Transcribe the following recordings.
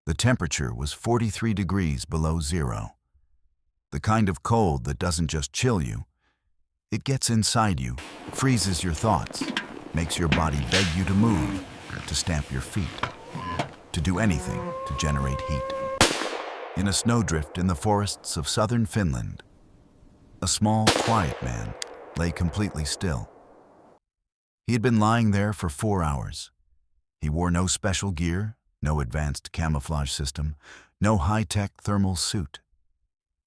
The temperature was 43 degrees below zero. The kind of cold that doesn't just chill you, it gets inside you, freezes your thoughts, makes your body beg you to move, to stamp your feet, to do anything to generate heat. In a snowdrift in the forests of southern Finland, a small, quiet man lay completely still. He had been lying there for 4 hours. He wore no special gear, no advanced camouflage system, no high-tech thermal suit.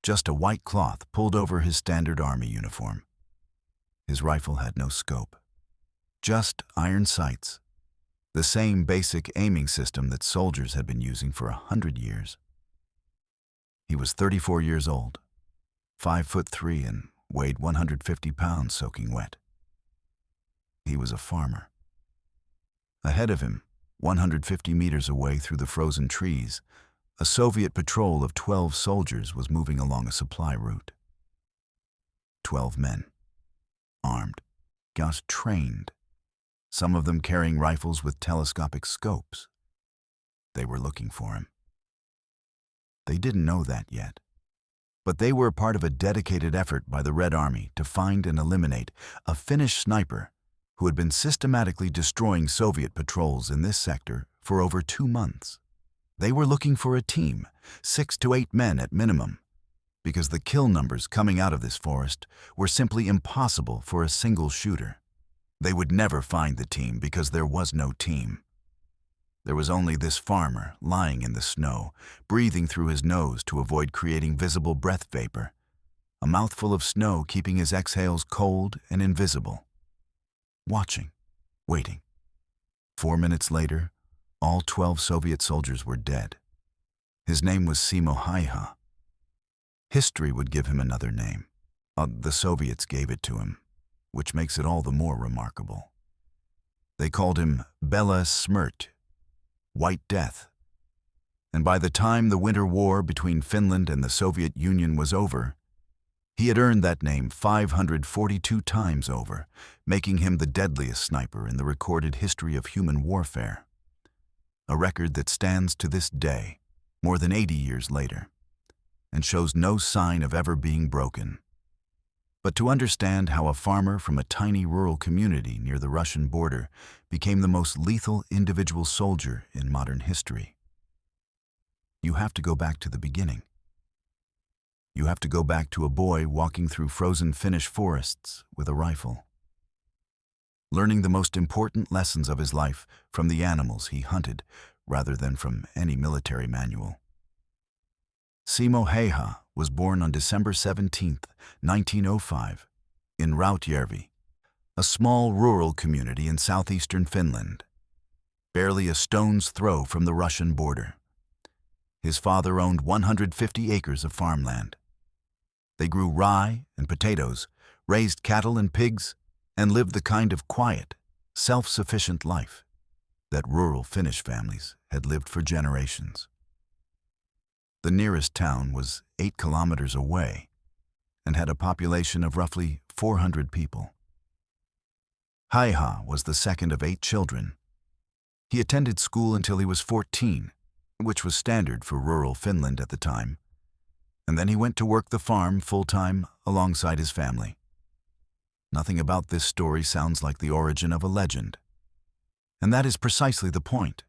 Just a white cloth pulled over his standard army uniform. His rifle had no scope. Just iron sights, the same basic aiming system that soldiers had been using for 100 years. He was 34 years old, 5'3" and weighed 150 pounds soaking wet. He was a farmer. Ahead of him, 150 meters away through the frozen trees, a Soviet patrol of 12 soldiers was moving along a supply route. 12 men, armed, just trained, some of them carrying rifles with telescopic scopes. They were looking for him. They didn't know that yet, but they were part of a dedicated effort by the Red Army to find and eliminate a Finnish sniper who had been systematically destroying Soviet patrols in this sector for over 2 months. They were looking for a team, 6 to 8 men at minimum, because the kill numbers coming out of this forest were simply impossible for a single shooter. They would never find the team because there was no team. There was only this farmer lying in the snow, breathing through his nose to avoid creating visible breath vapor, a mouthful of snow keeping his exhales cold and invisible. Watching, waiting. 4 minutes later, all 12 Soviet soldiers were dead. His name was Simo Häyhä. History would give him another name. The Soviets gave it to him, which makes it all the more remarkable. They called him deadliest, White Death. And by the time the Winter War between Finland and the Soviet Union was over, he had earned that name 542 times over, making him the deadliest sniper in the recorded history of human warfare. A record that stands to this day, more than 80 years later, and shows no sign of ever being broken. But to understand how a farmer from a tiny rural community near the Russian border became the most lethal individual soldier in modern history, you have to go back to the beginning. You have to go back to a boy walking through frozen Finnish forests with a rifle, learning the most important lessons of his life from the animals he hunted rather than from any military manual. Simo Häyhä was born on December 17, 1905, in Rautjärvi, a small rural community in southeastern Finland, barely a stone's throw from the Russian border. His father owned 150 acres of farmland. They grew rye and potatoes, raised cattle and pigs, and lived the kind of quiet, self-sufficient life that rural Finnish families had lived for generations. The nearest town was 8 kilometers away and had a population of roughly 400 people. Häyhä was the second of 8 children. He attended school until he was 14, which was standard for rural Finland at the time, and then he went to work the farm full-time alongside his family. Nothing about this story sounds like the origin of a legend, and that is precisely the point.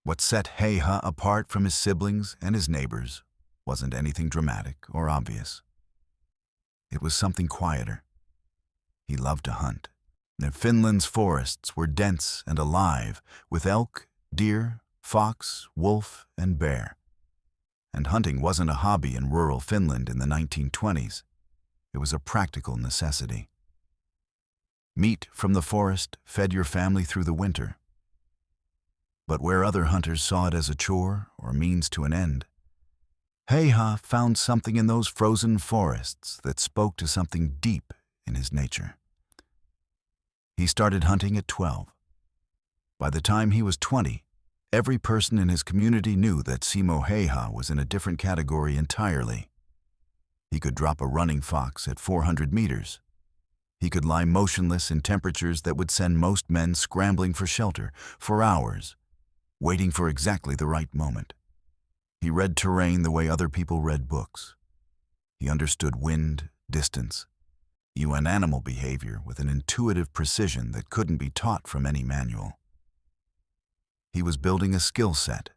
What set Häyhä apart from his siblings and his neighbors wasn't anything dramatic or obvious. It was something quieter. He loved to hunt. Finland's forests were dense and alive with elk, deer, fox, wolf, and bear. And hunting wasn't a hobby in rural Finland in the 1920s. It was a practical necessity. Meat from the forest fed your family through the winter. But where other hunters saw it as a chore or means to an end, Häyhä found something in those frozen forests that spoke to something deep in his nature. He started hunting at 12. By the time he was 20, every person in his community knew that Simo Häyhä was in a different category entirely. He could drop a running fox at 400 meters. He could lie motionless in temperatures that would send most men scrambling for shelter for hours. waiting for exactly the right moment. He read terrain the way other people read books. He understood wind, distance, and animal behavior with an intuitive precision that couldn't be taught from any manual. He was building a skill set.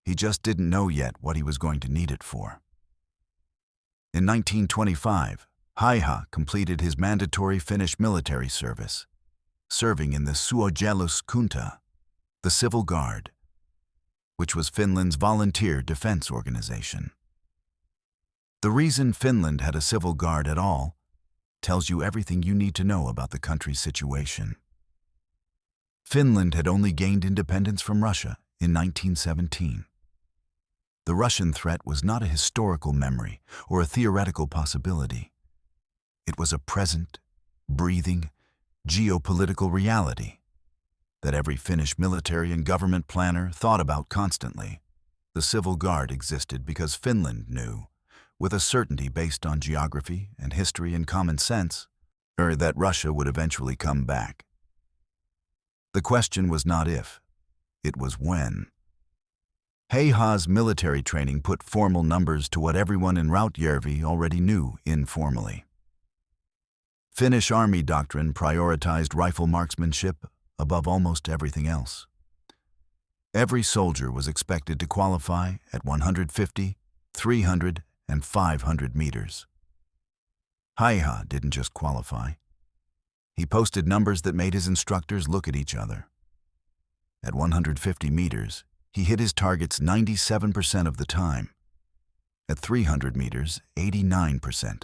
He just didn't know yet what he was going to need it for. In 1925, Haiha completed his mandatory Finnish military service, serving in the Suojeluskunta, the Civil Guard, which was Finland's volunteer defense organization. The reason Finland had a civil guard at all tells you everything you need to know about the country's situation. Finland had only gained independence from Russia in 1917. The Russian threat was not a historical memory or a theoretical possibility. It was a present, breathing, geopolitical reality that every Finnish military and government planner thought about constantly. The Civil Guard existed because Finland knew, with a certainty based on geography and history and common sense, that Russia would eventually come back. The question was not if, it was when. Haiha's military training put formal numbers to what everyone in Rautjärvi already knew informally. Finnish army doctrine prioritized rifle marksmanship above almost everything else. Every soldier was expected to qualify at 150, 300, and 500 meters. Haiha didn't just qualify. He posted numbers that made his instructors look at each other. At 150 meters, he hit his targets 97% of the time. At 300 meters, 89%.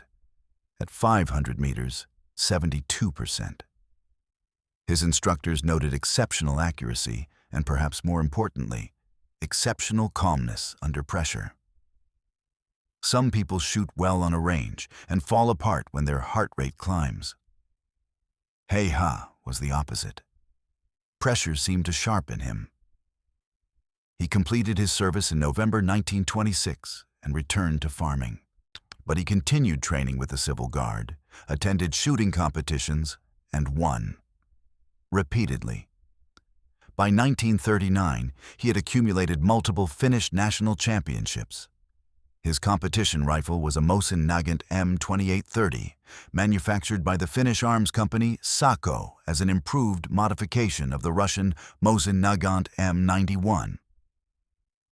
At 500 meters, 72%. His instructors noted exceptional accuracy and, perhaps more importantly, exceptional calmness under pressure. Some people shoot well on a range and fall apart when their heart rate climbs. Haiha was the opposite. Pressure seemed to sharpen him. He completed his service in November 1926 and returned to farming. But he continued training with the Civil Guard, attended shooting competitions, and won. Repeatedly. By 1939, he had accumulated multiple Finnish national championships. His competition rifle was a Mosin Nagant M2830, manufactured by the Finnish arms company Sako as an improved modification of the Russian Mosin Nagant M91.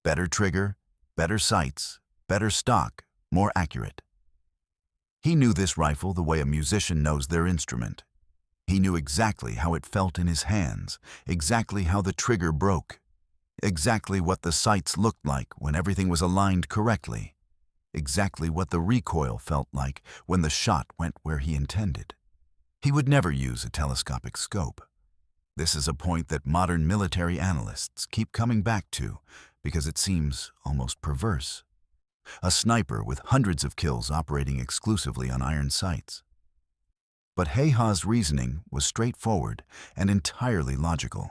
Better trigger, better sights, better stock, more accurate. He knew this rifle the way a musician knows their instrument. He knew exactly how it felt in his hands, exactly how the trigger broke, exactly what the sights looked like when everything was aligned correctly, exactly what the recoil felt like when the shot went where he intended. He would never use a telescopic scope. This is a point that modern military analysts keep coming back to because it seems almost perverse. A sniper with hundreds of kills operating exclusively on iron sights. But Haiha's reasoning was straightforward and entirely logical.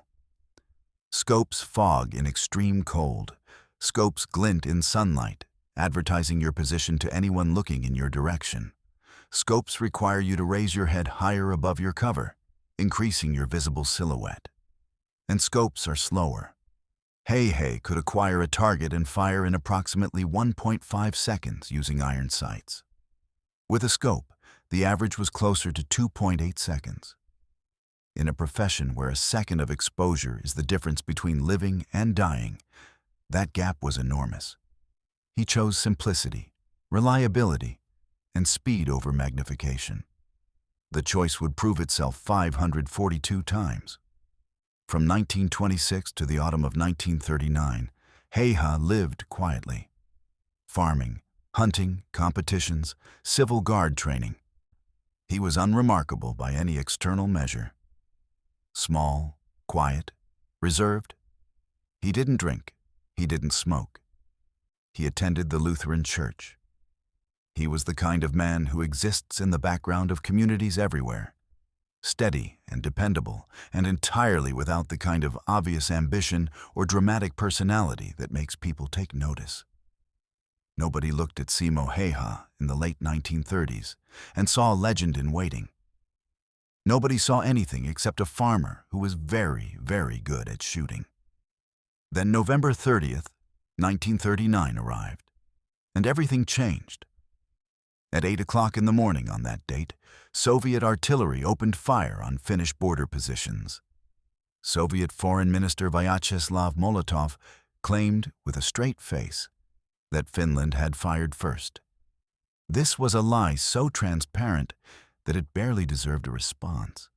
Scopes fog in extreme cold. Scopes glint in sunlight, advertising your position to anyone looking in your direction. Scopes require you to raise your head higher above your cover, increasing your visible silhouette. And scopes are slower. Haiha could acquire a target and fire in approximately 1.5 seconds using iron sights. With a scope, the average was closer to 2.8 seconds. In a profession where a second of exposure is the difference between living and dying, that gap was enormous. He chose simplicity, reliability, and speed over magnification. The choice would prove itself 542 times. From 1926 to the autumn of 1939, Haiha lived quietly. Farming, hunting, competitions, Civil Guard training. He was unremarkable by any external measure. Small, quiet, reserved. He didn't drink. He didn't smoke. He attended the Lutheran church. He was the kind of man who exists in the background of communities everywhere. Steady and dependable, and entirely without the kind of obvious ambition or dramatic personality that makes people take notice. Nobody looked at Simo Haiha in the late 1930s and saw a legend in waiting. Nobody saw anything except a farmer who was very, very good at shooting. Then November 30th, 1939 arrived, and everything changed. At 8 o'clock in the morning on that date, Soviet artillery opened fire on Finnish border positions. Soviet Foreign Minister Vyacheslav Molotov claimed with a straight face that Finland had fired first. This was a lie so transparent that it barely deserved a response.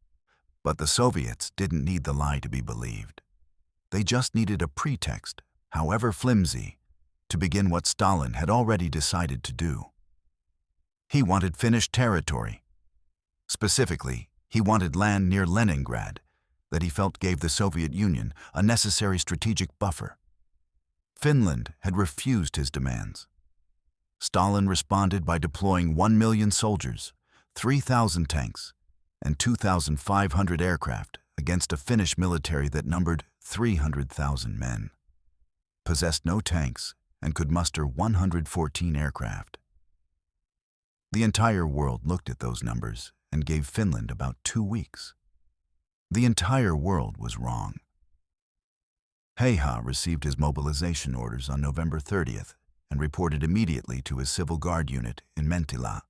But the Soviets didn't need the lie to be believed. They just needed a pretext, however flimsy, to begin what Stalin had already decided to do. He wanted Finnish territory. Specifically, he wanted land near Leningrad that he felt gave the Soviet Union a necessary strategic buffer. Finland had refused his demands. Stalin responded by deploying 1 million soldiers, 3,000 tanks, and 2,500 aircraft against a Finnish military that numbered 300,000 men, possessed no tanks, and could muster 114 aircraft. The entire world looked at those numbers and gave Finland about 2 weeks. The entire world was wrong. Heiha received his mobilization orders on November 30th and reported immediately to his Civil Guard unit in Mentilä.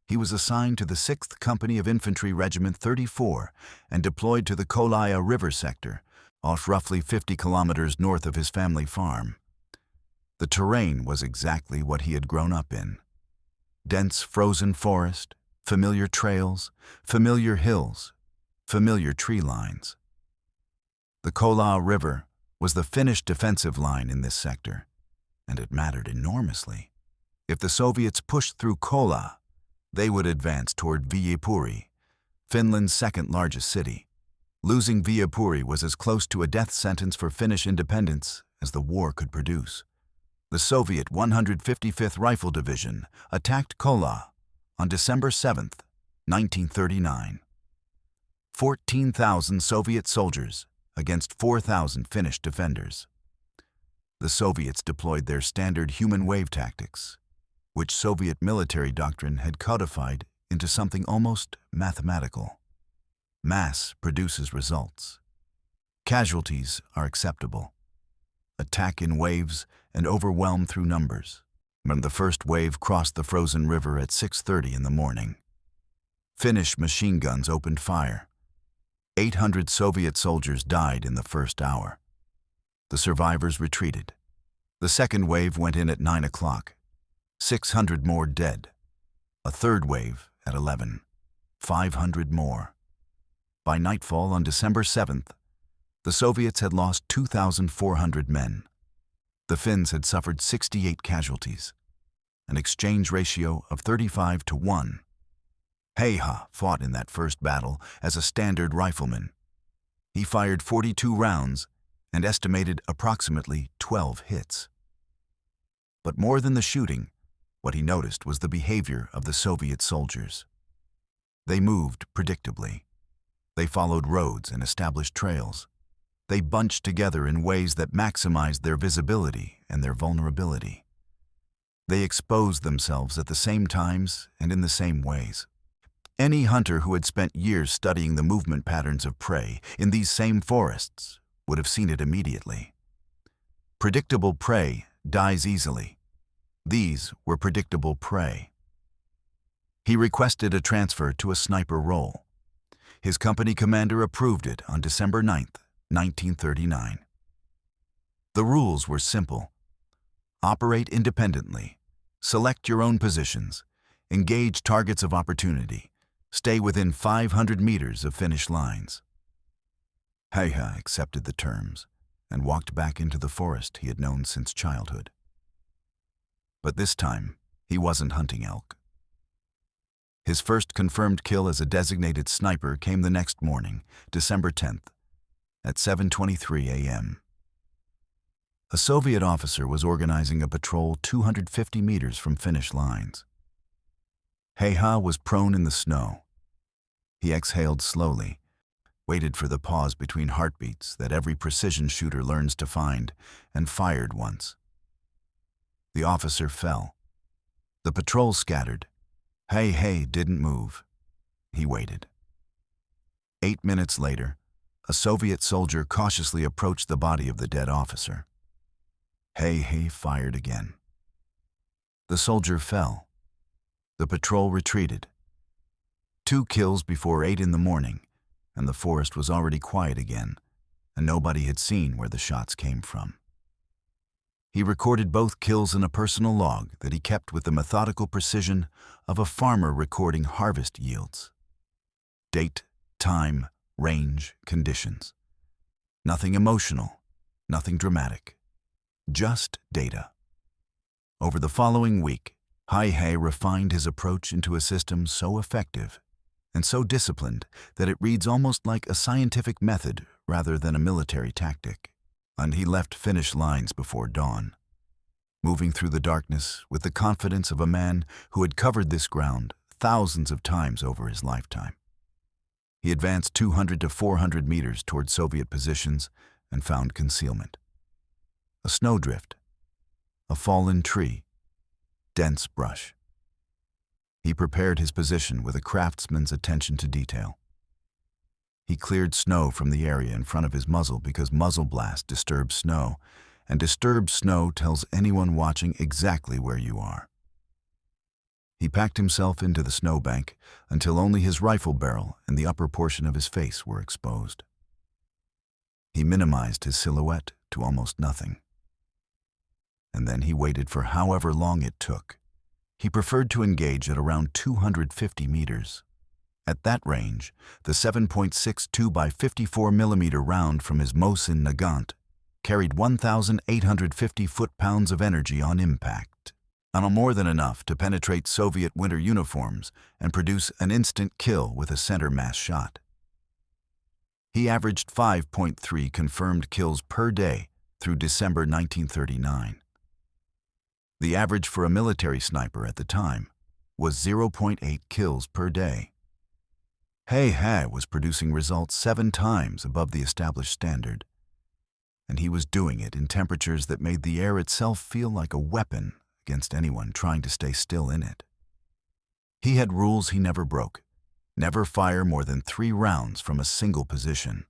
He was assigned to the 6th Company of Infantry Regiment 34 and deployed to the Kolaya River sector, off roughly 50 kilometers north of his family farm. The terrain was exactly what he had grown up in. Dense frozen forest, familiar trails, familiar hills, familiar tree lines. The Kola River was the Finnish defensive line in this sector, and it mattered enormously. If the Soviets pushed through Kola, they would advance toward Viipuri, Finland's second largest city. Losing Viipuri was as close to a death sentence for Finnish independence as the war could produce. The Soviet 155th Rifle Division attacked Kola on December 7th, 1939. 14,000 Soviet soldiers against 4,000 Finnish defenders. The Soviets deployed their standard human wave tactics, which Soviet military doctrine had codified into something almost mathematical. Mass produces results. Casualties are acceptable. Attack in waves and overwhelm through numbers. When the first wave crossed the frozen river at 6:30 in the morning, Finnish machine guns opened fire. 800 Soviet soldiers died in the first hour. The survivors retreated. The second wave went in at 9 o'clock. 600 more dead. A third wave at 11. 500 more. By nightfall on December 7th, the Soviets had lost 2,400 men. The Finns had suffered 68 casualties, an exchange ratio of 35 to 1. Heiha fought in that first battle as a standard rifleman. He fired 42 rounds and estimated approximately 12 hits. But more than the shooting, what he noticed was the behavior of the Soviet soldiers. They moved predictably. They followed roads and established trails. They bunched together in ways that maximized their visibility and their vulnerability. They exposed themselves at the same times and in the same ways. Any hunter who had spent years studying the movement patterns of prey in these same forests would have seen it immediately. Predictable prey dies easily. These were predictable prey. He requested a transfer to a sniper role. His company commander approved it on December 9th, 1939. The rules were simple. Operate independently. Select your own positions. Engage targets of opportunity. Stay within 500 meters of Finnish lines. Heiha accepted the terms and walked back into the forest he had known since childhood. But this time, he wasn't hunting elk. His first confirmed kill as a designated sniper came the next morning, December 10th, at 7:23 a.m. A Soviet officer was organizing a patrol 250 meters from Finnish lines. Heiha was prone in the snow. He exhaled slowly, waited for the pause between heartbeats that every precision shooter learns to find, and fired once. The officer fell. The patrol scattered. Hey didn't move. He waited. 8 minutes later, a Soviet soldier cautiously approached the body of the dead officer. Hey fired again. The soldier fell. The patrol retreated. 2 kills before 8 in the morning, and the forest was already quiet again, and nobody had seen where the shots came from. He recorded both kills in a personal log that he kept with the methodical precision of a farmer recording harvest yields. Date, time, range, conditions. Nothing emotional, nothing dramatic. Just data. Over the following week, Hai refined his approach into a system so effective and so disciplined that it reads almost like a scientific method rather than a military tactic. And he left Finnish lines before dawn, moving through the darkness with the confidence of a man who had covered this ground thousands of times over his lifetime. He advanced 200 to 400 meters toward Soviet positions and found concealment. A snowdrift, a fallen tree, dense brush. He prepared his position with a craftsman's attention to detail. He cleared snow from the area in front of his muzzle because muzzle blast disturbs snow, and disturbed snow tells anyone watching exactly where you are. He packed himself into the snowbank until only his rifle barrel and the upper portion of his face were exposed. He minimized his silhouette to almost nothing. And then he waited for however long it took. He preferred to engage at around 250 meters. At that range, the 7.62 by 54 millimeter round from his Mosin Nagant carried 1,850 foot-pounds of energy on impact, and more than enough to penetrate Soviet winter uniforms and produce an instant kill with a center mass shot. He averaged 5.3 confirmed kills per day through December 1939. The average for a military sniper at the time was 0.8 kills per day. Hai was producing results 7 times above the established standard, and he was doing it in temperatures that made the air itself feel like a weapon against anyone trying to stay still in it. He had rules he never broke. Never fire more than 3 rounds from a single position.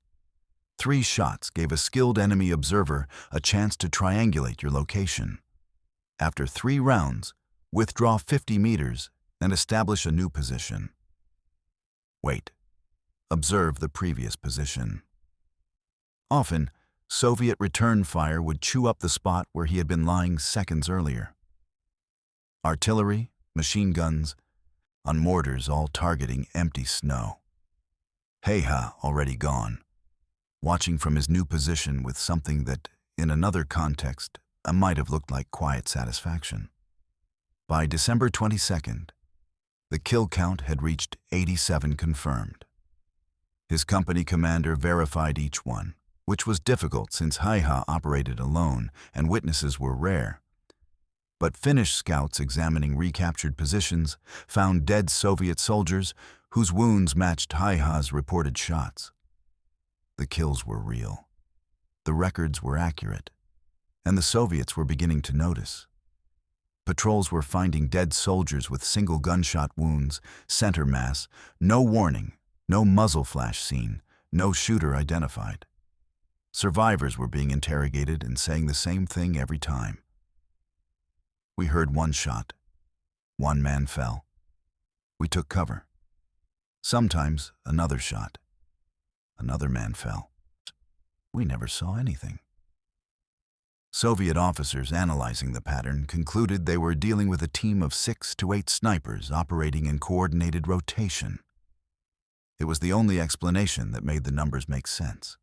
3 shots gave a skilled enemy observer a chance to triangulate your location. After 3 rounds, withdraw 50 meters and establish a new position. Wait. Observe the previous position. Often, Soviet return fire would chew up the spot where he had been lying seconds earlier. Artillery, machine guns, on mortars all targeting empty snow. Hai already gone, watching from his new position with something that, in another context, might have looked like quiet satisfaction. By December 22nd, the kill count had reached 87 confirmed. His company commander verified each one, which was difficult since Hai operated alone and witnesses were rare. But Finnish scouts examining recaptured positions found dead Soviet soldiers whose wounds matched Hai's reported shots. The kills were real. The records were accurate. And the Soviets were beginning to notice. Patrols were finding dead soldiers with single gunshot wounds, center mass, no warning, no muzzle flash seen, no shooter identified. Survivors were being interrogated and saying the same thing every time. We heard 1 shot. 1 man fell. We took cover. Sometimes another shot. Another man fell. We never saw anything. Soviet officers analyzing the pattern concluded they were dealing with a team of 6 to 8 snipers operating in coordinated rotation. It was the only explanation that made the numbers make sense.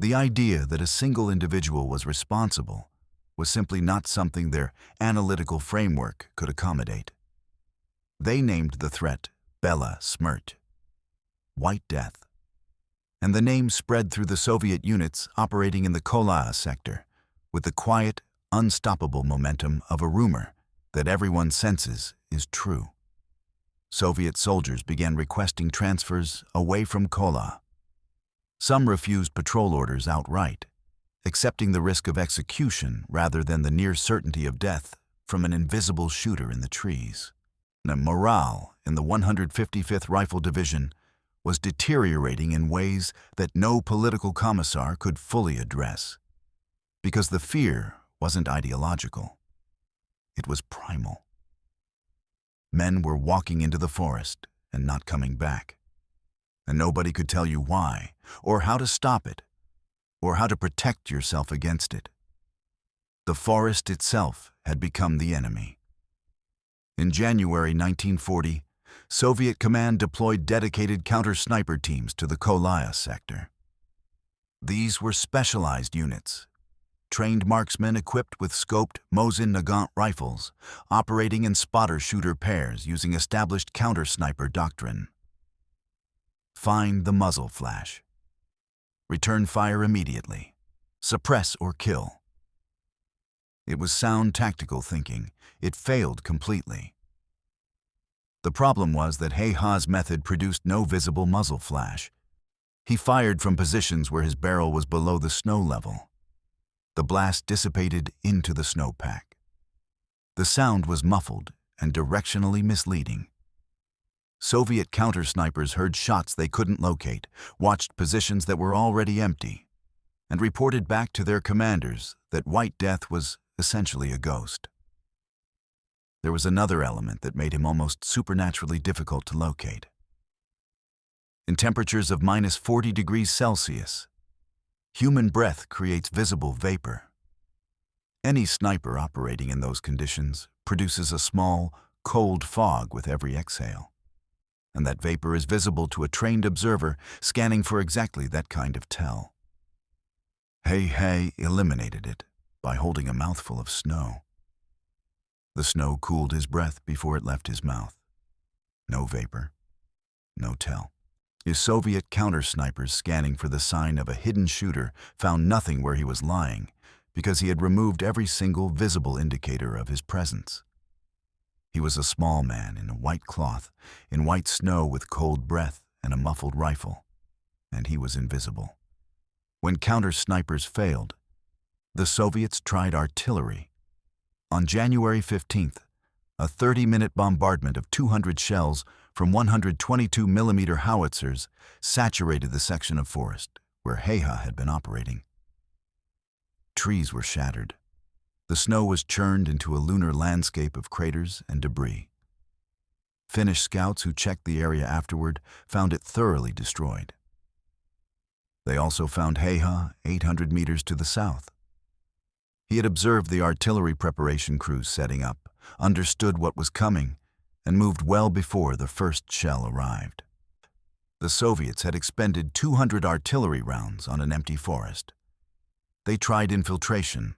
The idea that a single individual was responsible was simply not something their analytical framework could accommodate. They named the threat Bela Smrt, White Death, and the name spread through the Soviet units operating in the Kola sector with the quiet, unstoppable momentum of a rumor that everyone senses is true. Soviet soldiers began requesting transfers away from Kola. Some refused patrol orders outright, accepting the risk of execution rather than the near certainty of death from an invisible shooter in the trees. The morale in the 155th Rifle Division was deteriorating in ways that no political commissar could fully address. Because the fear wasn't ideological. It was primal. Men were walking into the forest and not coming back. And nobody could tell you why, or how to stop it, or how to protect yourself against it. The forest itself had become the enemy. In January 1940, Soviet command deployed dedicated counter-sniper teams to the Kolaya sector. These were specialized units, trained marksmen equipped with scoped Mosin Nagant rifles, operating in spotter-shooter pairs using established counter-sniper doctrine. Find the muzzle flash. Return fire immediately. Suppress or kill. It was sound tactical thinking. It failed completely. The problem was that He Ha's method produced no visible muzzle flash. He fired from positions where his barrel was below the snow level. The blast dissipated into the snowpack. The sound was muffled and directionally misleading. Soviet counter-snipers heard shots they couldn't locate, watched positions that were already empty, and reported back to their commanders that White Death was essentially a ghost. There was another element that made him almost supernaturally difficult to locate. In temperatures of -40 degrees Celsius, human breath creates visible vapor. Any sniper operating in those conditions produces a small, cold fog with every exhale. And that vapor is visible to a trained observer scanning for exactly that kind of tell. He eliminated it by holding a mouthful of snow. The snow cooled his breath before it left his mouth. No vapor, no tell. His Soviet counter-snipers scanning for the sign of a hidden shooter found nothing where he was lying because he had removed every single visible indicator of his presence. He was a small man in a white cloth, in white snow with cold breath and a muffled rifle, and he was invisible. When counter-snipers failed, the Soviets tried artillery. On January 15th, a 30-minute bombardment of 200 shells from 122mm howitzers saturated the section of forest where He Ha had been operating. Trees were shattered. The snow was churned into a lunar landscape of craters and debris. Finnish scouts who checked the area afterward found it thoroughly destroyed. They also found He Ha 800 meters to the south. He had observed the artillery preparation crews setting up, understood what was coming, and moved well before the first shell arrived. The Soviets had expended 200 artillery rounds on an empty forest. They tried infiltration.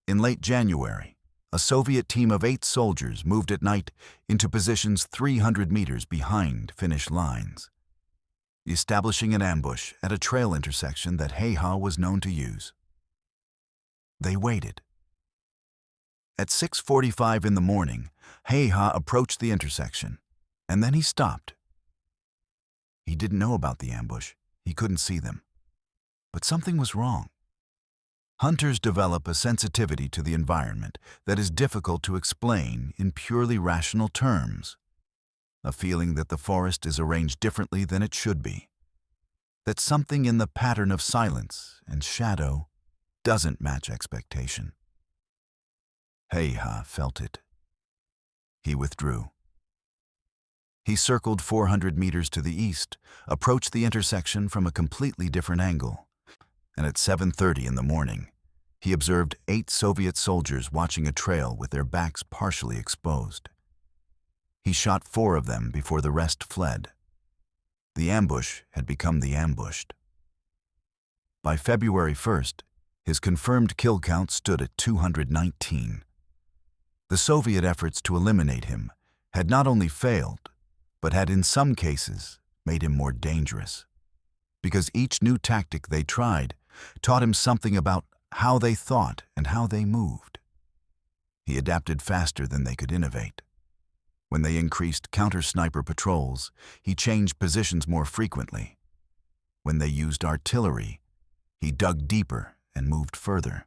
In late January, a Soviet team of 8 soldiers moved at night into positions 300 meters behind Finnish lines, establishing an ambush at a trail intersection that He Ha was known to use. They waited. At 6:45 in the morning, He Ha approached the intersection, and then he stopped. He didn't know about the ambush. He couldn't see them. But something was wrong. Hunters develop a sensitivity to the environment that is difficult to explain in purely rational terms. A feeling that the forest is arranged differently than it should be. That something in the pattern of silence and shadow doesn't match expectation. He Ha felt it. He withdrew. He circled 400 meters to the east, approached the intersection from a completely different angle, and at 7:30 in the morning, he observed 8 Soviet soldiers watching a trail with their backs partially exposed. He shot 4 of them before the rest fled. The ambush had become the ambushed. By February 1st, his confirmed kill count stood at 219. The Soviet efforts to eliminate him had not only failed, but had in some cases made him more dangerous, because each new tactic they tried taught him something about how they thought and how they moved. He adapted faster than they could innovate. When they increased counter-sniper patrols, he changed positions more frequently. When they used artillery, he dug deeper and moved further.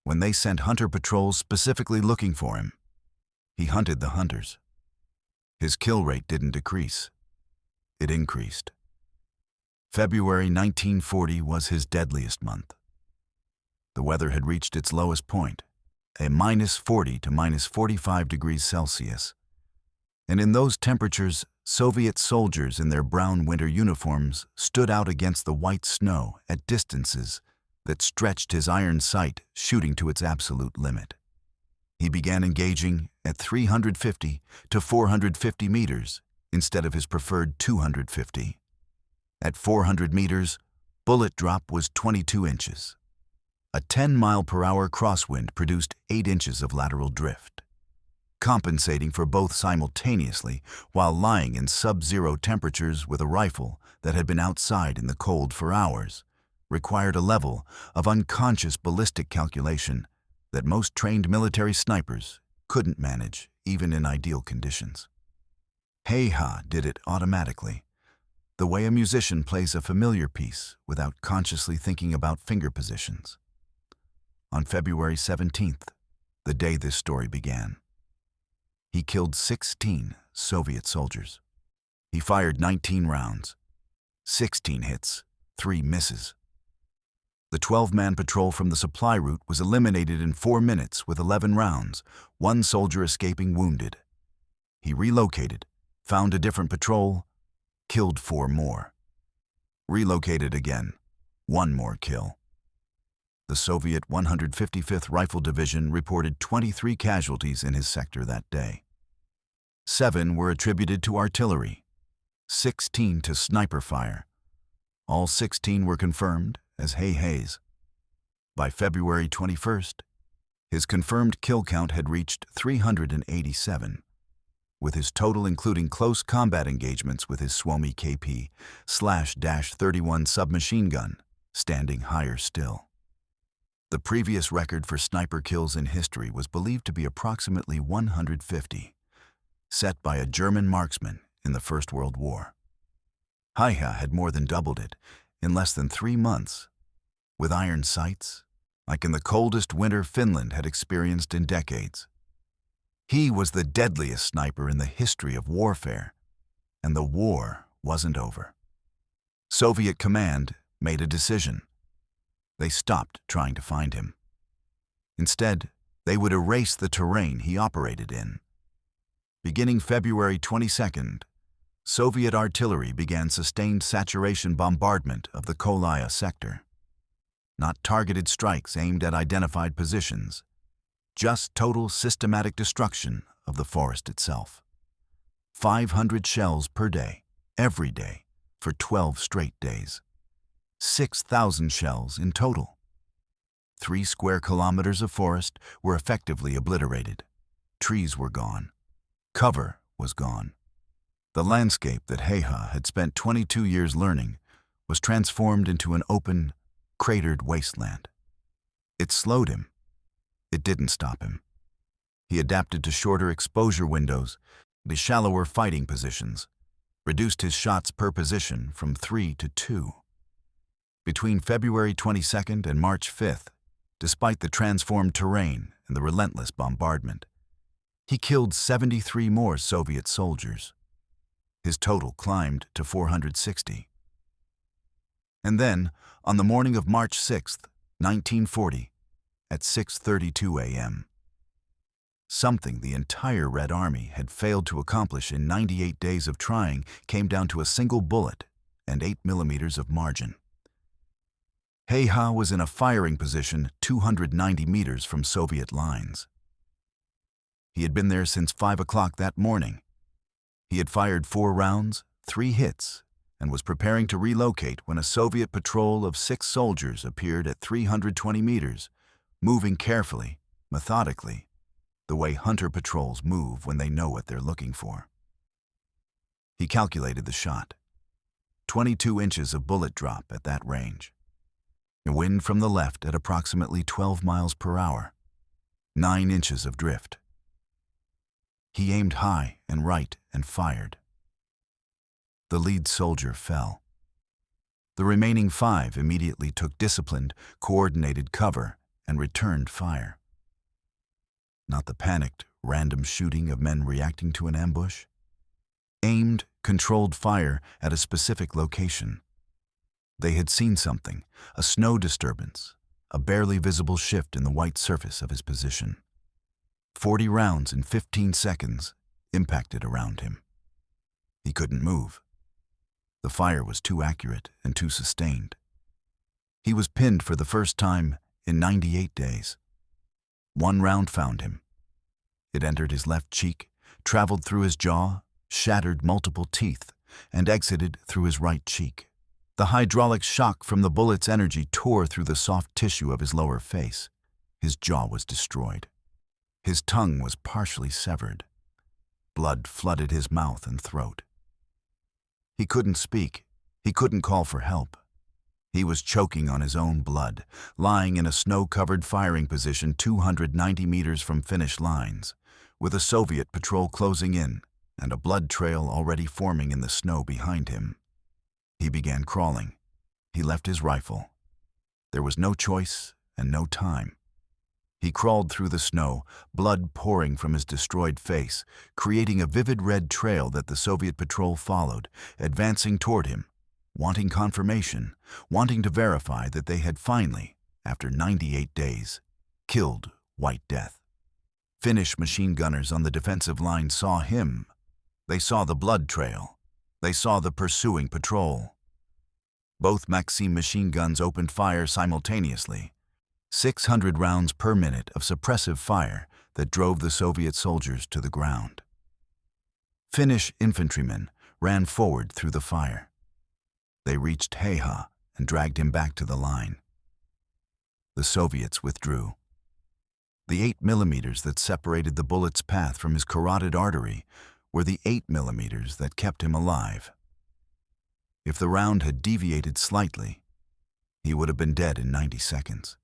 When they sent hunter patrols specifically looking for him, he hunted the hunters. His kill rate didn't decrease. It increased. February 1940 was his deadliest month. The weather had reached its lowest point, a -40 to -45 degrees Celsius. And in those temperatures, Soviet soldiers in their brown winter uniforms stood out against the white snow at distances that stretched his iron sight, shooting to its absolute limit. He began engaging at 350 to 450 meters instead of his preferred 250. At 400 meters, bullet drop was 22 inches. A 10-mile-per-hour crosswind produced 8 inches of lateral drift. Compensating for both simultaneously while lying in sub-zero temperatures with a rifle that had been outside in the cold for hours required a level of unconscious ballistic calculation that most trained military snipers couldn't manage even in ideal conditions. He-ha did it automatically, the way a musician plays a familiar piece without consciously thinking about finger positions. On February 17th, the day this story began, he killed 16 Soviet soldiers. He fired 19 rounds, 16 hits, 3 misses. The 12-man patrol from the supply route was eliminated in 4 minutes with 11 rounds, 1 soldier escaping wounded. He relocated, found a different patrol, killed 4 more. Relocated again, 1 more kill. The Soviet 155th Rifle Division reported 23 casualties in his sector that day. 7 were attributed to artillery, 16 to sniper fire. All 16 were confirmed as He-ha's. By February 21st, his confirmed kill count had reached 387, with his total including close combat engagements with his Suomi KP/-31 submachine gun standing higher still. The previous record for sniper kills in history was believed to be approximately 150, set by a German marksman in the First World War. He-ha had more than doubled it in less than 3 months, with iron sights, like in the coldest winter Finland had experienced in decades. He was the deadliest sniper in the history of warfare, and the war wasn't over. Soviet command made a decision. They stopped trying to find him. Instead, they would erase the terrain he operated in. Beginning February 22nd, Soviet artillery began sustained saturation bombardment of the Kolyma sector. Not targeted strikes aimed at identified positions, just total systematic destruction of the forest itself. 500 shells per day, every day, for 12 straight days. 6,000 shells in total. 3 square kilometers of forest were effectively obliterated. Trees were gone. Cover was gone. The landscape that He-ha had spent 22 years learning was transformed into an open, cratered wasteland. It slowed him. It didn't stop him. He adapted to shorter exposure windows, the shallower fighting positions, reduced his shots per position from 3 to 2. Between February 22nd and March 5th, despite the transformed terrain and the relentless bombardment, he killed 73 more Soviet soldiers. His total climbed to 460. And then, on the morning of March 6th, 1940, at 6:32 a.m., something the entire Red Army had failed to accomplish in 98 days of trying came down to a single bullet and 8 millimeters of margin. He-ha was in a firing position 290 meters from Soviet lines. He had been there since 5 o'clock that morning. He had fired 4 rounds, 3 hits, and was preparing to relocate when a Soviet patrol of 6 soldiers appeared at 320 meters, moving carefully, methodically, the way hunter patrols move when they know what they're looking for. He calculated the shot. 22 inches of bullet drop at that range. A wind from the left at approximately 12 miles per hour. 9 inches of drift. He aimed high and right and fired. The lead soldier fell. The remaining 5 immediately took disciplined, coordinated cover and returned fire. Not the panicked, random shooting of men reacting to an ambush. Aimed, controlled fire at a specific location. They had seen something, a snow disturbance, a barely visible shift in the white surface of his position. 40 rounds in 15 seconds impacted around him. He couldn't move. The fire was too accurate and too sustained. He was pinned for the first time in 98 days. One round found him. It entered his left cheek, traveled through his jaw, shattered multiple teeth, and exited through his right cheek. The hydraulic shock from the bullet's energy tore through the soft tissue of his lower face. His jaw was destroyed. His tongue was partially severed. Blood flooded his mouth and throat. He couldn't speak. He couldn't call for help. He was choking on his own blood, lying in a snow-covered firing position 290 meters from Finnish lines, with a Soviet patrol closing in and a blood trail already forming in the snow behind him. He began crawling. He left his rifle. There was no choice and no time. He crawled through the snow, blood pouring from his destroyed face, creating a vivid red trail that the Soviet patrol followed, advancing toward him, wanting confirmation, wanting to verify that they had finally, after 98 days, killed White Death. Finnish machine gunners on the defensive line saw him. They saw the blood trail. They saw the pursuing patrol. Both Maxim machine guns opened fire simultaneously. 600 rounds per minute of suppressive fire that drove the Soviet soldiers to the ground. Finnish infantrymen ran forward through the fire. They reached Heiha and dragged him back to the line. The Soviets withdrew. The 8 millimeters that separated the bullet's path from his carotid artery were the 8 millimeters that kept him alive. If the round had deviated slightly, he would have been dead in 90 seconds.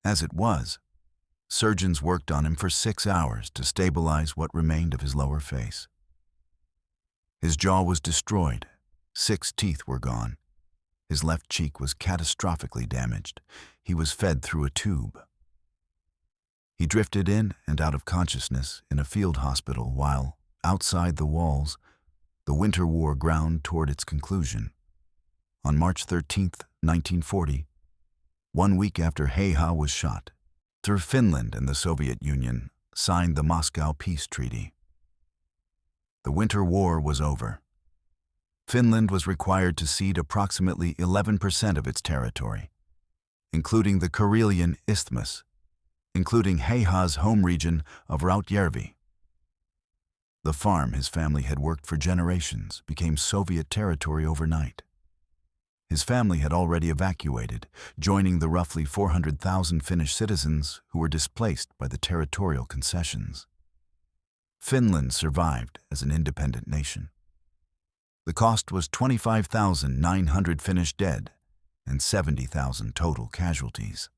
As it was, surgeons worked on him for 6 hours to stabilize what remained of his lower face. His jaw was destroyed. 6 teeth were gone. His left cheek was catastrophically damaged. He was fed through a tube. He drifted in and out of consciousness in a field hospital while, outside the walls, the Winter War ground toward its conclusion. On March 13, 1940, 1 week after Heiha was shot, through Finland and the Soviet Union signed the Moscow Peace Treaty. The Winter War was over. Finland was required to cede approximately 11% of its territory, including the Karelian Isthmus, including Heiha's home region of Rautjärvi. The farm his family had worked for generations became Soviet territory overnight. His family had already evacuated, joining the roughly 400,000 Finnish citizens who were displaced by the territorial concessions. Finland survived as an independent nation. The cost was 25,900 Finnish dead and 70,000 total casualties.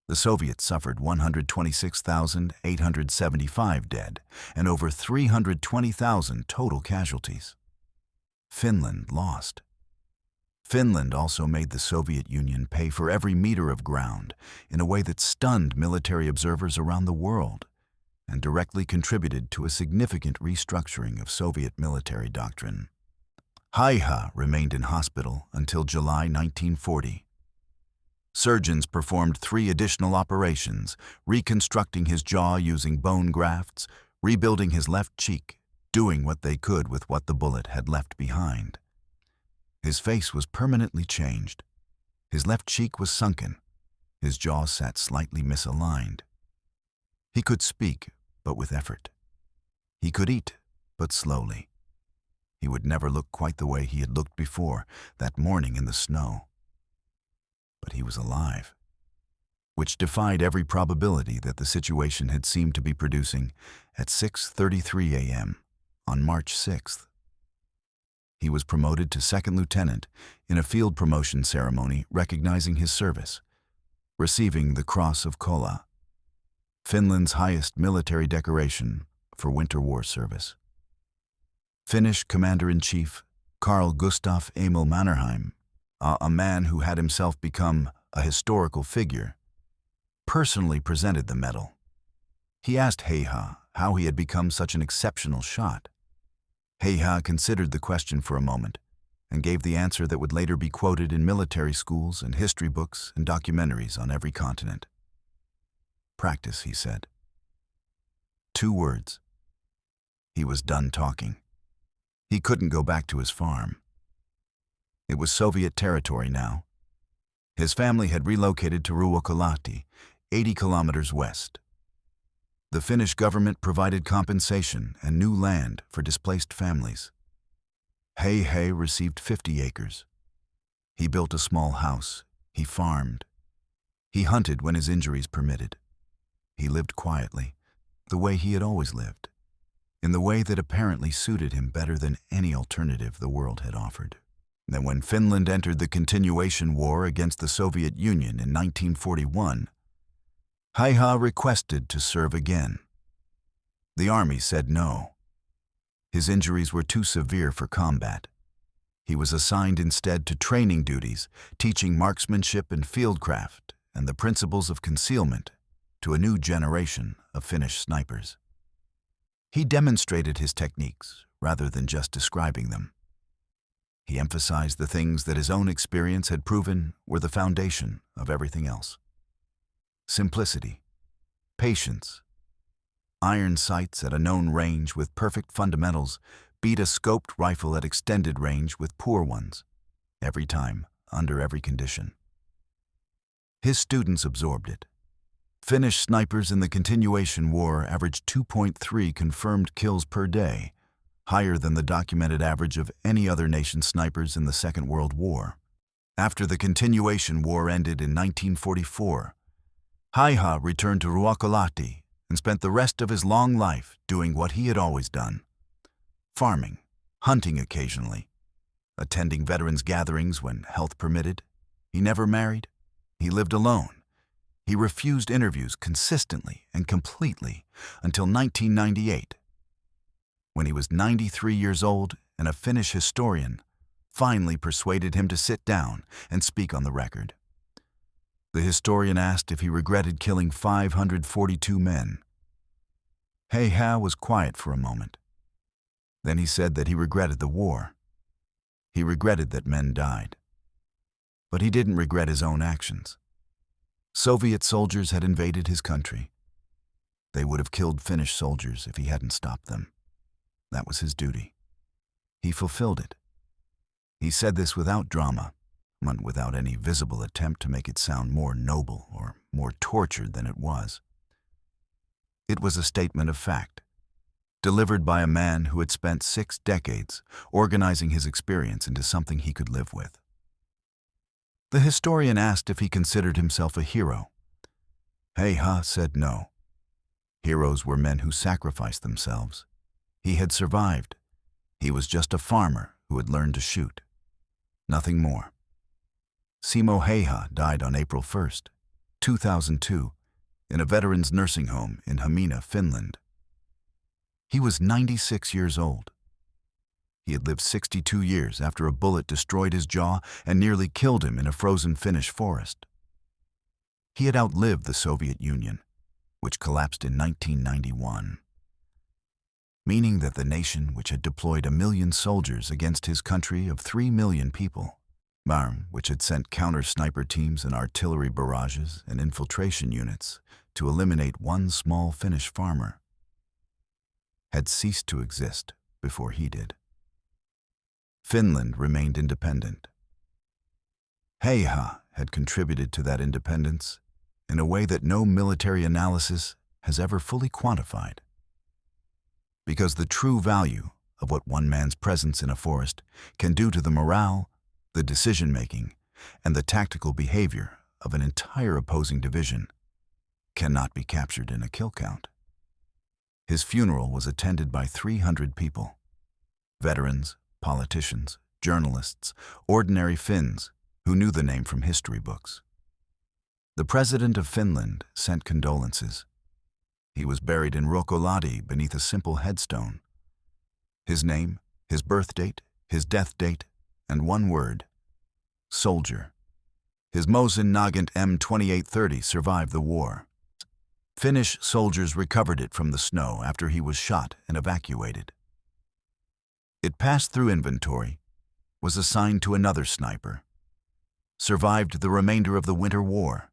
The Soviets suffered 126,875 dead and over 320,000 total casualties. Finland lost. Finland also made the Soviet Union pay for every meter of ground in a way that stunned military observers around the world and directly contributed to a significant restructuring of Soviet military doctrine. Heiha remained in hospital until July 1940. Surgeons performed 3 additional operations, reconstructing his jaw using bone grafts, rebuilding his left cheek, doing what they could with what the bullet had left behind. His face was permanently changed. His left cheek was sunken. His jaw sat slightly misaligned. He could speak, but with effort. He could eat, but slowly. He would never look quite the way he had looked before, that morning in the snow. But he was alive, which defied every probability that the situation had seemed to be producing at 6:33 a.m. on March 6th. He was promoted to second lieutenant in a field promotion ceremony recognizing his service, receiving the Cross of Kola, Finland's highest military decoration for Winter War service. Finnish Commander-in-Chief Carl Gustaf Emil Mannerheim, a man who had himself become a historical figure, personally presented the medal. He asked Heiha how he had become such an exceptional shot. Heiha considered the question for a moment and gave the answer that would later be quoted in military schools and history books and documentaries on every continent. Practice, he said. 2 words. He was done talking. He couldn't go back to his farm. It was Soviet territory now. His family had relocated to Ruokolahti, 80 kilometers west. The Finnish government provided compensation and new land for displaced families. Hei received 50 acres. He built a small house. He farmed. He hunted when his injuries permitted. He lived quietly, the way he had always lived, in the way that apparently suited him better than any alternative the world had offered. Then when Finland entered the continuation war against the Soviet Union in 1941, Hei requested to serve again. The army said no. His injuries were too severe for combat. He was assigned instead to training duties, teaching marksmanship and fieldcraft and the principles of concealment to a new generation of Finnish snipers. He demonstrated his techniques rather than just describing them. He emphasized the things that his own experience had proven were the foundation of everything else. Simplicity, patience. Iron sights at a known range with perfect fundamentals beat a scoped rifle at extended range with poor ones, every time, under every condition. His students absorbed it. Finnish snipers in the continuation war averaged 2.3 confirmed kills per day, higher than the documented average of any other nation's snipers in the Second World War. After the continuation war ended in 1944, Hei returned to Ruokolahti and spent the rest of his long life doing what he had always done: farming, hunting occasionally, attending veterans' gatherings when health permitted. He never married. He lived alone. He refused interviews consistently and completely until 1998, when he was 93 years old and a Finnish historian finally persuaded him to sit down and speak on the record. The historian asked if he regretted killing 542 men. Hei was quiet for a moment. Then he said that he regretted the war. He regretted that men died. But he didn't regret his own actions. Soviet soldiers had invaded his country. They would have killed Finnish soldiers if he hadn't stopped them. That was his duty. He fulfilled it. He said this without drama, without any visible attempt to make it sound more noble or more tortured than it was. It was a statement of fact, delivered by a man who had spent 6 decades organizing his experience into something he could live with. The historian asked if he considered himself a hero. Hei said no. Heroes were men who sacrificed themselves. He had survived. He was just a farmer who had learned to shoot. Nothing more. Simo Hei died on April 1st, 2002, in a veterans' nursing home in Hamina, Finland. He was 96 years old. He had lived 62 years after a bullet destroyed his jaw and nearly killed him in a frozen Finnish forest. He had outlived the Soviet Union, which collapsed in 1991, meaning that the nation which had deployed 1 million soldiers against his country of 3 million people, which had sent counter-sniper teams and artillery barrages and infiltration units to eliminate one small Finnish farmer, had ceased to exist before he did. Finland remained independent. Hei had contributed to that independence in a way that no military analysis has ever fully quantified. Because the true value of what one man's presence in a forest can do to the morale, the decision-making, and the tactical behavior of an entire opposing division cannot be captured in a kill count. His funeral was attended by 300 people: veterans, politicians, journalists, ordinary Finns who knew the name from history books. The president of Finland sent condolences. He was buried in Ruokolahti beneath a simple headstone. His name, his birth date, his death date, and one word: soldier. His Mosin Nagant M2830 survived the war. Finnish soldiers recovered it from the snow after he was shot and evacuated. It passed through inventory, was assigned to another sniper, survived the remainder of the Winter War,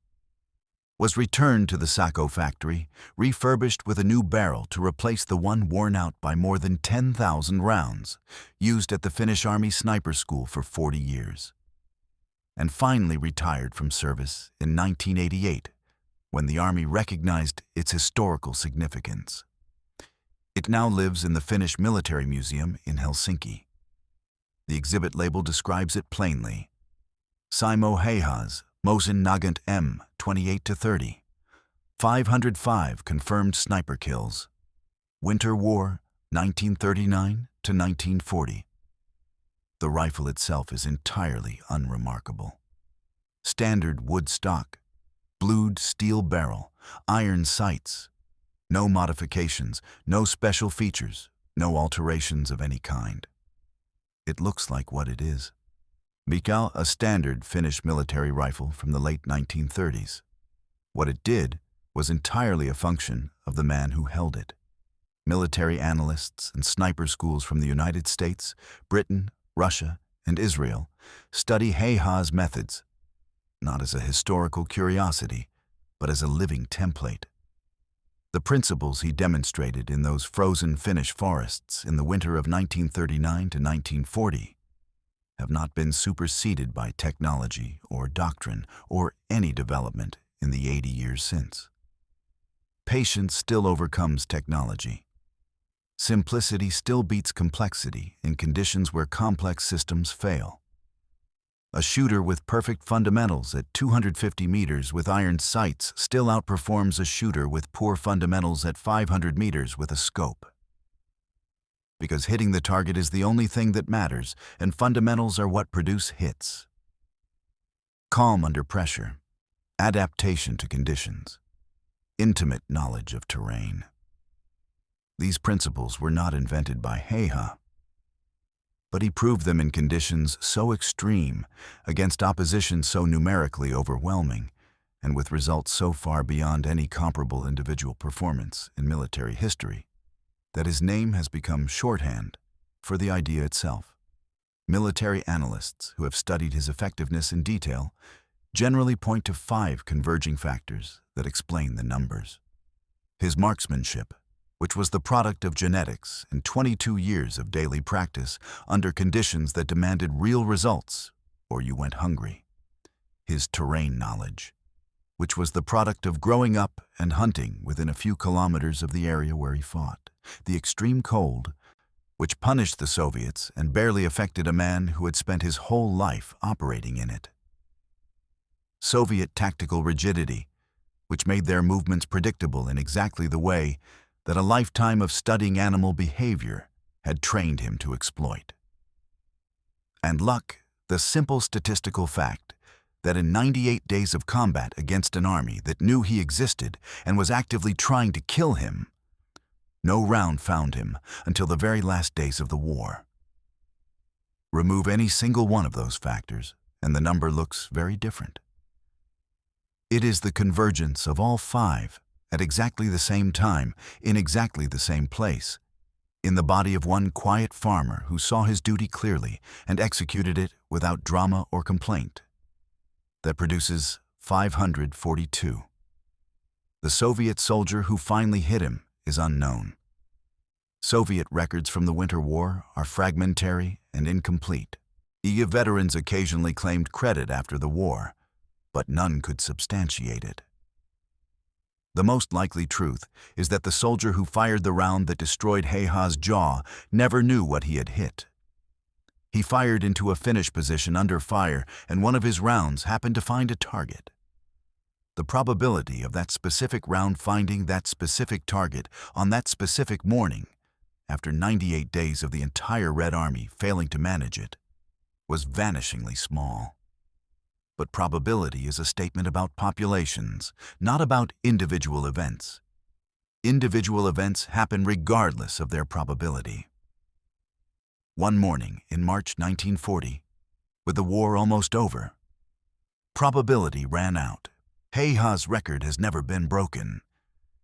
was returned to the Sacco factory, refurbished with a new barrel to replace the one worn out by more than 10,000 rounds, used at the Finnish Army Sniper School for 40 years, and finally retired from service in 1988, when the Army recognized its historical significance. It now lives in the Finnish Military Museum in Helsinki. The exhibit label describes it plainly. Simo Heihas, Mosin Nagant M, 28-30. 505 confirmed sniper kills. Winter War, 1939-1940. The rifle itself is entirely unremarkable. Standard wood stock, blued steel barrel, iron sights. No modifications, no special features, no alterations of any kind. It looks like what it is. Mikal, a standard Finnish military rifle from the late 1930s. What it did was entirely a function of the man who held it. Military analysts and sniper schools from the United States, Britain, Russia, and Israel study Heihas' methods, not as a historical curiosity, but as a living template. The principles he demonstrated in those frozen Finnish forests in the winter of 1939 to 1940 have not been superseded by technology or doctrine or any development in the 80 years since. Patience still overcomes technology. Simplicity still beats complexity in conditions where complex systems fail. A shooter with perfect fundamentals at 250 meters with iron sights still outperforms a shooter with poor fundamentals at 500 meters with a scope. Because hitting the target is the only thing that matters, and fundamentals are what produce hits. Calm under pressure, adaptation to conditions, intimate knowledge of terrain. These principles were not invented by Heiha, but he proved them in conditions so extreme, against opposition so numerically overwhelming, and with results so far beyond any comparable individual performance in military history, that his name has become shorthand for the idea itself. Military analysts who have studied his effectiveness in detail generally point to 5 converging factors that explain the numbers. His marksmanship, which was the product of genetics and 22 years of daily practice under conditions that demanded real results, or you went hungry. His terrain knowledge, which was the product of growing up and hunting within a few kilometers of the area where he fought. The extreme cold, which punished the Soviets and barely affected a man who had spent his whole life operating in it. Soviet tactical rigidity, which made their movements predictable in exactly the way that a lifetime of studying animal behavior had trained him to exploit. And luck, the simple statistical fact that in 98 days of combat against an army that knew he existed and was actively trying to kill him, no round found him until the very last days of the war. Remove any single one of those factors, and the number looks very different. It is the convergence of all 5 at exactly the same time, in exactly the same place, in the body of one quiet farmer who saw his duty clearly and executed it without drama or complaint, that produces 542. The Soviet soldier who finally hit him is unknown. Soviet records from the Winter War are fragmentary and incomplete. EA veterans occasionally claimed credit after the war, but none could substantiate it. The most likely truth is that the soldier who fired the round that destroyed Heihas' jaw never knew what he had hit. He fired into a Finnish position under fire, and one of his rounds happened to find a target. The probability of that specific round finding that specific target on that specific morning, after 98 days of the entire Red Army failing to manage it, was vanishingly small. But probability is a statement about populations, not about individual events. Individual events happen regardless of their probability. One morning in March 1940, with the war almost over, probability ran out. Heihas' record has never been broken.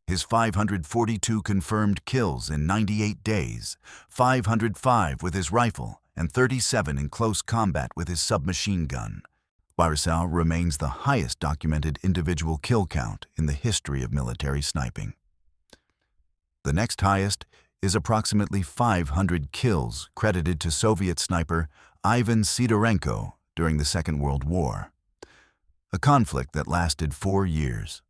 His 542 confirmed kills in 98 days, 505 with his rifle and 37 in close combat with his submachine gun. Barisal remains the highest documented individual kill count in the history of military sniping. The next highest is approximately 500 kills credited to Soviet sniper Ivan Sidorenko during the Second World War, a conflict that lasted 4 years.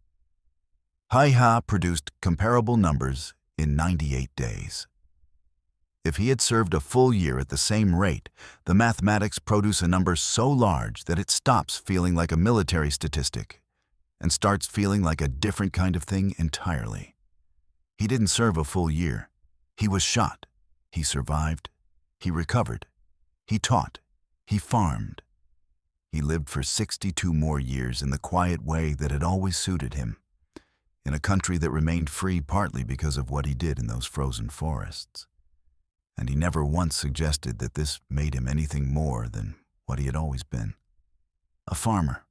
Hai-Ha produced comparable numbers in 98 days. If he had served a full year at the same rate, the mathematics produce a number so large that it stops feeling like a military statistic and starts feeling like a different kind of thing entirely. He didn't serve a full year. He was shot. He survived. He recovered. He taught. He farmed. He lived for 62 more years in the quiet way that had always suited him, in a country that remained free partly because of what he did in those frozen forests. And he never once suggested that this made him anything more than what he had always been. A farmer,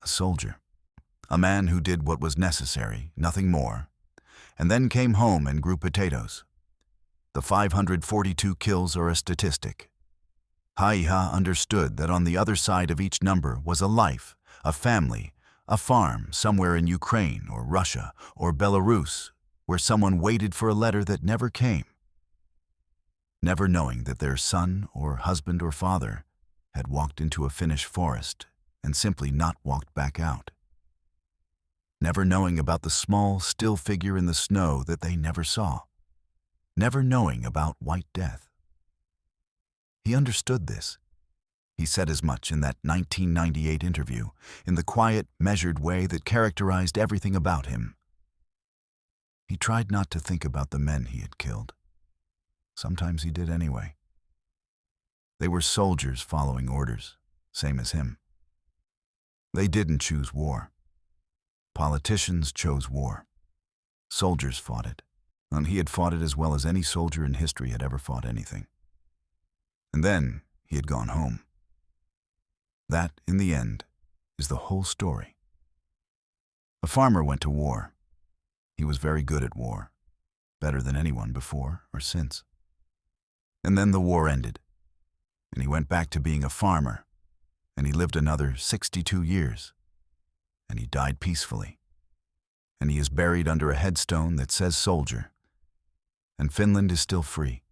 a soldier, a man who did what was necessary, nothing more, and then came home and grew potatoes. The 542 kills are a statistic. Hai-Ha understood that on the other side of each number was a life, a family, a farm somewhere in Ukraine or Russia or Belarus, where someone waited for a letter that never came, never knowing that their son or husband or father had walked into a Finnish forest and simply not walked back out, never knowing about the small, still figure in the snow that they never saw, never knowing about White Death. He understood this. He said as much in that 1998 interview, in the quiet, measured way that characterized everything about him. He tried not to think about the men he had killed. Sometimes he did anyway. They were soldiers following orders, same as him. They didn't choose war. Politicians chose war. Soldiers fought it, and he had fought it as well as any soldier in history had ever fought anything. And then he had gone home. That, in the end, is the whole story. A farmer went to war. He was very good at war, better than anyone before or since. And then the war ended, and he went back to being a farmer, and he lived another 62 years, and he died peacefully, and he is buried under a headstone that says soldier, and Finland is still free.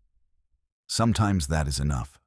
Sometimes that is enough.